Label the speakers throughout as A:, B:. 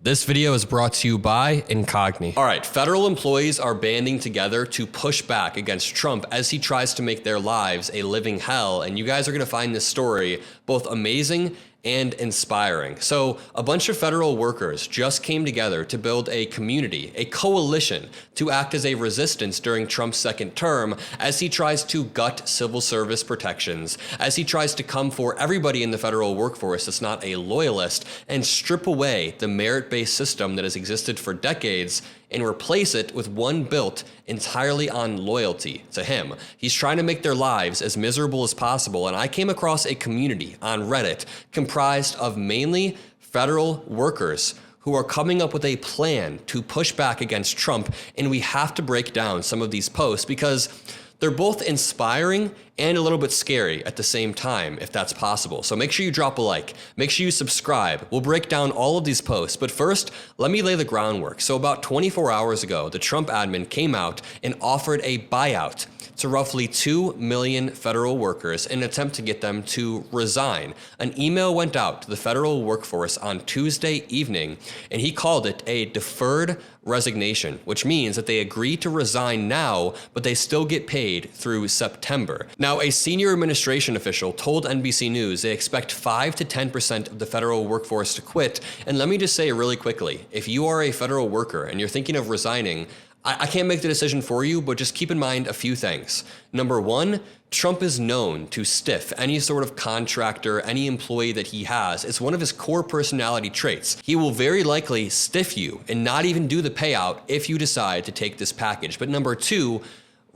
A: This video is brought to you by Incogni. All right, federal employees are banding together to push back against Trump as he tries to make their lives a living hell. And you guys are gonna find this story both amazing and inspiring. So a bunch of federal workers just came together to build a community, a coalition, to act as a resistance during Trump's second term as he tries to gut civil service protections, as he tries to come for everybody in the federal workforce that's not a loyalist and strip away the merit-based system that has existed for decades and replace it with one built entirely on loyalty to him. He's trying to make their lives as miserable as possible, and I came across a community on Reddit comprised of mainly federal workers who are coming up with a plan to push back against Trump, and we have to break down some of these posts because they're both inspiring and a little bit scary at the same time, if that's possible. So make sure you drop a like, make sure you subscribe. We'll break down all of these posts, but first, let me lay the groundwork. So about 24 hours ago, the Trump admin came out and offered a buyout to roughly 2 million federal workers in an attempt to get them to resign. An email went out to the federal workforce on Tuesday evening, and he called it a deferred resignation, which means that they agree to resign now, but they still get paid through September. Now, a senior administration official told NBC News they expect 5 to 10% of the federal workforce to quit. And let me just say really quickly, if you are a federal worker and you're thinking of resigning, I can't make the decision for you, but just keep in mind a few things. Number one, Trump is known to stiff any sort of contractor, any employee that he has. It's one of his core personality traits. He will very likely stiff you and not even do the payout if you decide to take this package. But number two,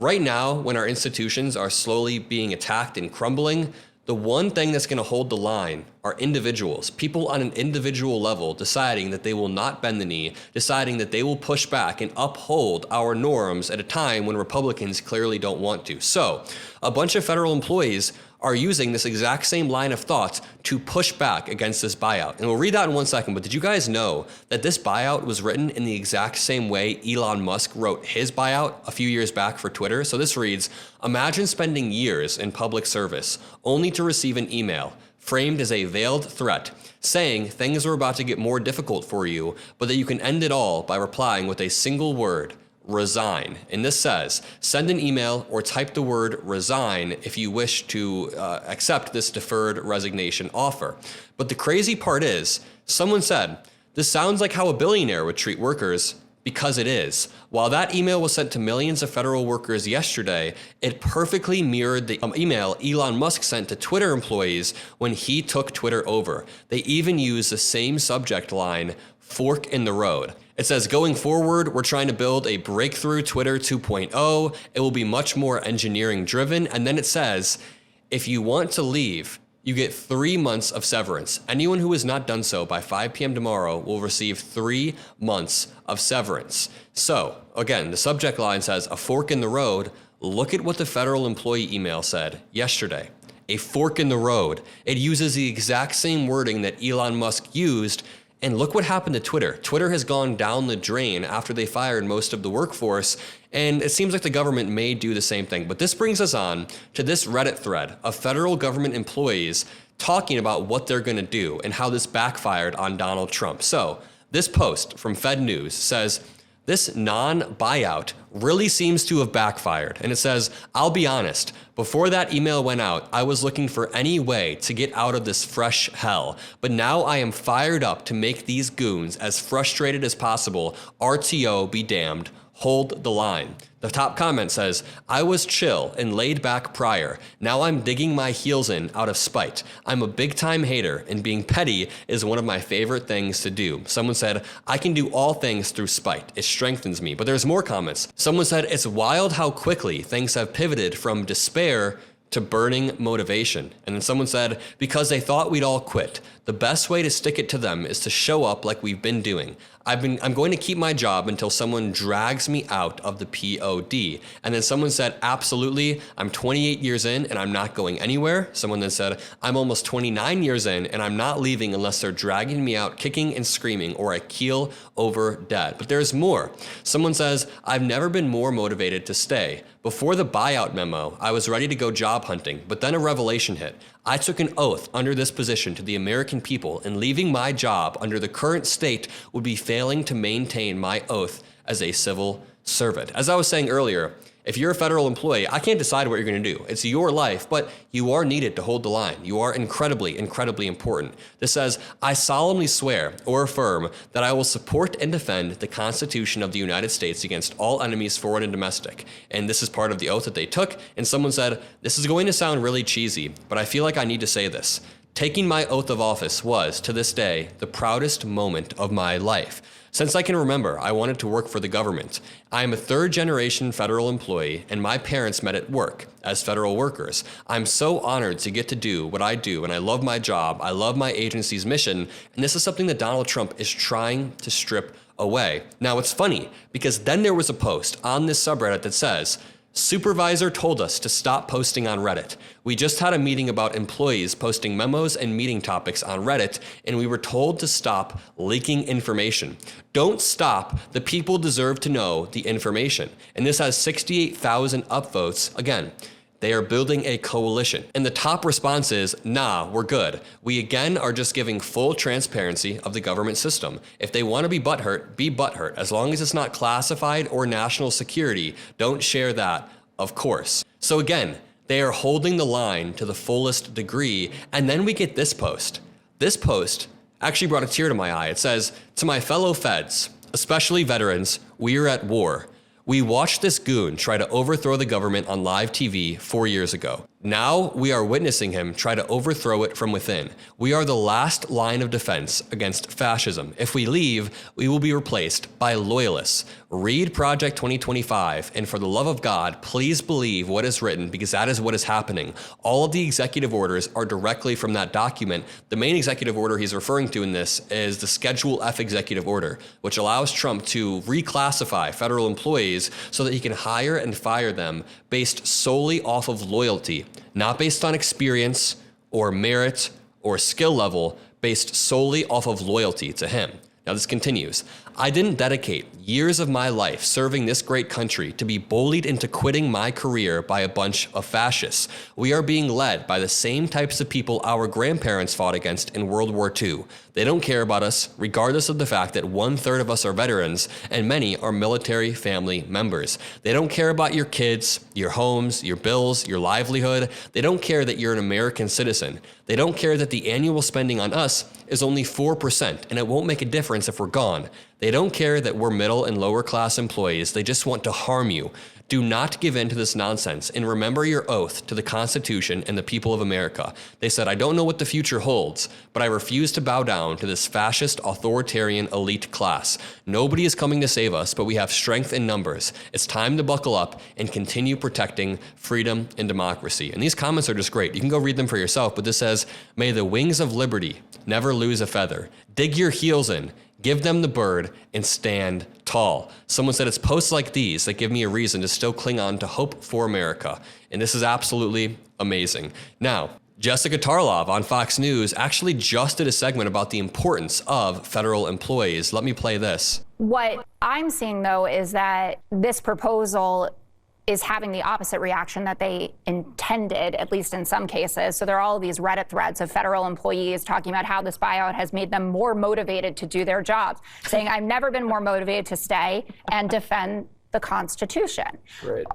A: right now, when our institutions are slowly being attacked and crumbling, the one thing that's going to hold the line are individuals, people on an individual level deciding that they will not bend the knee, deciding that they will push back and uphold our norms at a time when Republicans clearly don't want to. So a bunch of federal employees are using this exact same line of thought to push back against this buyout. And we'll read that in 1 second, but did you guys know that this buyout was written in the exact same way Elon Musk wrote his buyout a few years back for Twitter? So this reads, imagine spending years in public service only to receive an email framed as a veiled threat saying things are about to get more difficult for you, but that you can end it all by replying with a single word, resign. And this says, send an email or type the word resign if you wish to accept this deferred resignation offer. But the crazy part is, someone said, this sounds like how a billionaire would treat workers, because it is. While that email was sent to millions of federal workers yesterday, it perfectly mirrored the email Elon Musk sent to Twitter employees when he took Twitter over. They even used the same subject line, fork in the road. It says, going forward, we're trying to build a breakthrough Twitter 2.0. It will be much more engineering driven. And then it says, if you want to leave, you get 3 months of severance. Anyone who has not done so by 5 p.m. tomorrow will receive 3 months of severance. So again, the subject line says a fork in the road. Look at what the federal employee email said yesterday. A fork in the road. It uses the exact same wording that Elon Musk used. And look what happened to Twitter. Twitter has gone down the drain after they fired most of the workforce, and it seems like the government may do the same thing. But this brings us on to this Reddit thread of federal government employees talking about what they're gonna do and how this backfired on Donald Trump. So this post from Fed News says, this non-buyout really seems to have backfired. And it says, I'll be honest, before that email went out, I was looking for any way to get out of this fresh hell. But now I am fired up to make these goons as frustrated as possible. RTO be damned. Hold the line. The top comment says, I was chill and laid back prior. Now I'm digging my heels in out of spite. I'm a big time hater and being petty is one of my favorite things to do. Someone said, I can do all things through spite. It strengthens me. But there's more comments. Someone said, it's wild how quickly things have pivoted from despair to burning motivation. And then someone said, because they thought we'd all quit. The best way to stick it to them is to show up like we've been doing. I'm going to keep my job until someone drags me out of the POD. And then someone said, absolutely, I'm 28 years in and I'm not going anywhere. Someone then said, I'm almost 29 years in and I'm not leaving unless they're dragging me out, kicking and screaming, or I keel over dead. But there's more. Someone says, I've never been more motivated to stay. Before the buyout memo, I was ready to go job hunting, but then a revelation hit. I took an oath under this position to the American people, and leaving my job under the current state would be failing to maintain my oath as a civil servant. As I was saying earlier, if you're a federal employee, I can't decide what you're going to do. It's your life, but you are needed to hold the line. You are incredibly, incredibly important. This says, I solemnly swear or affirm that I will support and defend the Constitution of the United States against all enemies, foreign and domestic. And this is part of the oath that they took. And someone said, this is going to sound really cheesy, but I feel like I need to say this. Taking my oath of office was, to this day, the proudest moment of my life. Since I can remember, I wanted to work for the government. I am a third-generation federal employee, and my parents met at work as federal workers. I'm so honored to get to do what I do, and I love my job. I love my agency's mission, and this is something that Donald Trump is trying to strip away. Now, it's funny, because then there was a post on this subreddit that says, Supervisor told us to stop posting on Reddit. We just had a meeting about employees posting memos and meeting topics on Reddit, and we were told to stop leaking information. Don't stop. The people deserve to know the information. And this has 68,000 upvotes. Again, they are building a coalition. And the top response is, nah, we're good. We again are just giving full transparency of the government system. If they want to be butthurt. As long as it's not classified or national security, don't share that, of course. So again, they are holding the line to the fullest degree. And then we get this post. This post actually brought a tear to my eye. It says, to my fellow feds, especially veterans, we are at war. We watched this goon try to overthrow the government on live TV 4 years ago. Now we are witnessing him try to overthrow it from within. We are the last line of defense against fascism. If we leave, we will be replaced by loyalists. Read Project 2025, and for the love of God, please believe what is written, because that is what is happening. All of the executive orders are directly from that document. The main executive order he's referring to in this is the Schedule F executive order, which allows Trump to reclassify federal employees so that he can hire and fire them based solely off of loyalty, not based on experience or merit or skill level, based solely off of loyalty to him. Now this continues. I didn't dedicate years of my life serving this great country to be bullied into quitting my career by a bunch of fascists. We are being led by the same types of people our grandparents fought against in World War II. They don't care about us, regardless of the fact that 1/3 of us are veterans and many are military family members. They don't care about your kids, your homes, your bills, your livelihood. They don't care that you're an American citizen. They don't care that the annual spending on us is only 4%, and it won't make a difference if we're gone. They don't care that we're middle and lower class employees. They just want to harm you. Do not give in to this nonsense, and remember your oath to the Constitution and the people of America. They said, I don't know what the future holds, but I refuse to bow down to this fascist, authoritarian elite class. Nobody is coming to save us, but we have strength in numbers. It's time to buckle up and continue protecting freedom and democracy. And these comments are just great. You can go read them for yourself, but this says, may the wings of liberty never lose a feather. Dig your heels in. Give them the bird and stand tall. Someone said it's posts like these that give me a reason to still cling on to hope for America. And this is absolutely amazing. Now, Jessica Tarlov on Fox News actually just did a segment about the importance of federal employees. Let me play this.
B: What I'm seeing, though, is that this proposal is having the opposite reaction that they intended, at least in some cases. So there are all of these Reddit threads of federal employees talking about how this buyout has made them more motivated to do their jobs, saying, I've never been more motivated to stay and defend the Constitution.
C: Great.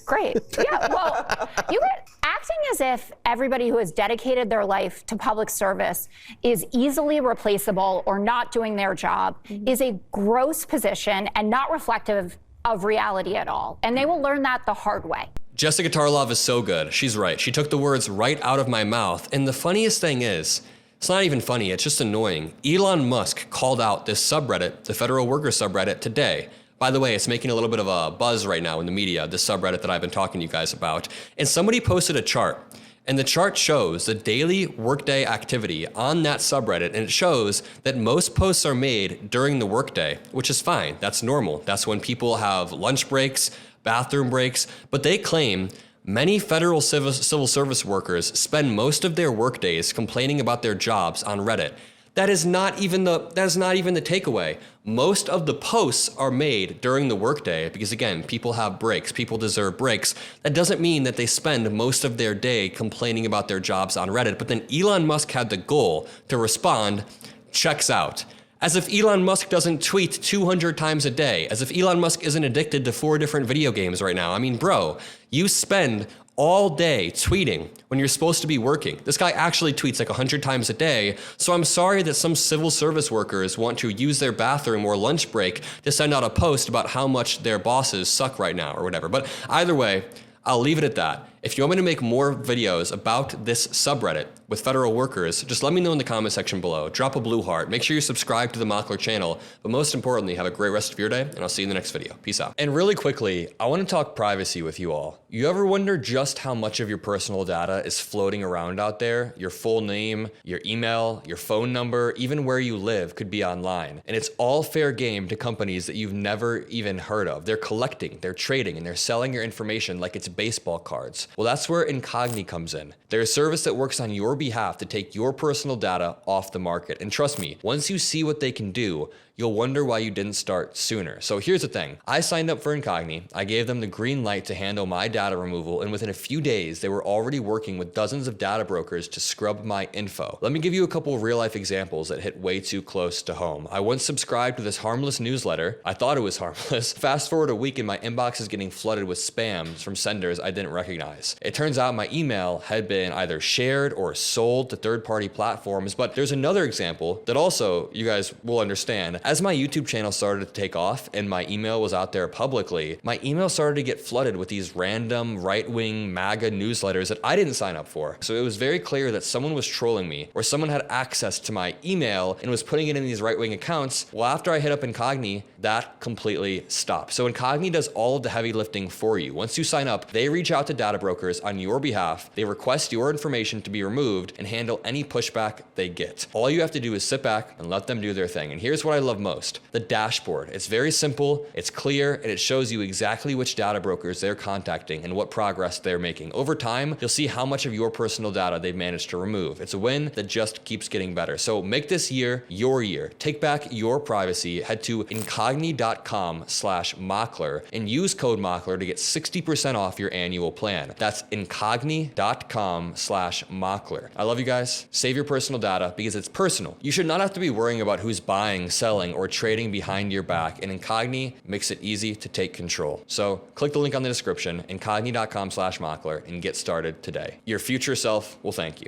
B: Great. Yeah, well, you were acting as if everybody who has dedicated their life to public service is easily replaceable or not doing their job is a gross position and not reflective of reality at all. And they will learn that the hard way.
A: Jessica Tarlov is so good. She's right. She took the words right out of my mouth. And the funniest thing is, it's not even funny, it's just annoying. Elon Musk called out this subreddit, the federal worker subreddit, today. By the way, it's making a little bit of a buzz right now in the media, this subreddit that I've been talking to you guys about. And somebody posted a chart. And the chart shows the daily workday activity on that subreddit, and it shows that most posts are made during the workday, which is fine. That's normal. That's when people have lunch breaks, bathroom breaks, but they claim many federal civil service workers spend most of their workdays complaining about their jobs on Reddit. That is not even the takeaway. Most of the posts are made during the workday because, again, people have breaks. People deserve breaks. That doesn't mean that they spend most of their day complaining about their jobs on Reddit. But then Elon Musk had the goal to respond, checks out. As if Elon Musk doesn't tweet 200 times a day. As if Elon Musk isn't addicted to 4 different video games right now. I mean, bro, you spend all day tweeting when you're supposed to be working. This guy actually tweets like 100 times a day. So I'm sorry that some civil service workers want to use their bathroom or lunch break to send out a post about how much their bosses suck right now or whatever. But either way, I'll leave it at that. If you want me to make more videos about this subreddit with federal workers, just let me know in the comment section below. Drop a blue heart. Make sure you subscribe to the Mockler channel. But most importantly, have a great rest of your day, and I'll see you in the next video. Peace out. And really quickly, I want to talk privacy with you all. You ever wonder just how much of your personal data is floating around out there? Your full name, your email, your phone number, even where you live could be online. And it's all fair game to companies that you've never even heard of. They're collecting, they're trading, and they're selling your information like it's baseball cards. Well, that's where Incogni comes in. They're a service that works on your behalf to take your personal data off the market. And trust me, once you see what they can do, you'll wonder why you didn't start sooner. So here's the thing. I signed up for Incogni. I gave them the green light to handle my data removal, and within a few days, they were already working with dozens of data brokers to scrub my info. Let me give you a couple of real-life examples that hit way too close to home. I once subscribed to this harmless newsletter. I thought it was harmless. Fast forward a week and my inbox is getting flooded with spams from senders I didn't recognize. It turns out my email had been either shared or sold to third-party platforms, but there's another example that also you guys will understand. As my YouTube channel started to take off and my email was out there publicly, my email started to get flooded with these random right-wing MAGA newsletters that I didn't sign up for. So it was very clear that someone was trolling me, or someone had access to my email and was putting it in these right-wing accounts. Well, after I hit up Incogni, that completely stopped. So Incogni does all of the heavy lifting for you. Once you sign up, they reach out to data brokers on your behalf, they request your information to be removed and handle any pushback they get. All you have to do is sit back and let them do their thing. And here's what I love most: the dashboard. It's very simple, it's clear, and it shows you exactly which data brokers they're contacting and what progress they're making. Over time, you'll see how much of your personal data they've managed to remove. It's a win that just keeps getting better. So make this year your year. Take back your privacy. Head to incogni.com/Mockler and use code Mockler to get 60% off your annual plan. That's incogni.com/Mockler. I love you guys. Save your personal data because it's personal. You should not have to be worrying about who's buying, selling, or trading behind your back, and Incogni makes it easy to take control. So click the link on the description, incogni.com/Mockler, and get started today. Your future self will thank you.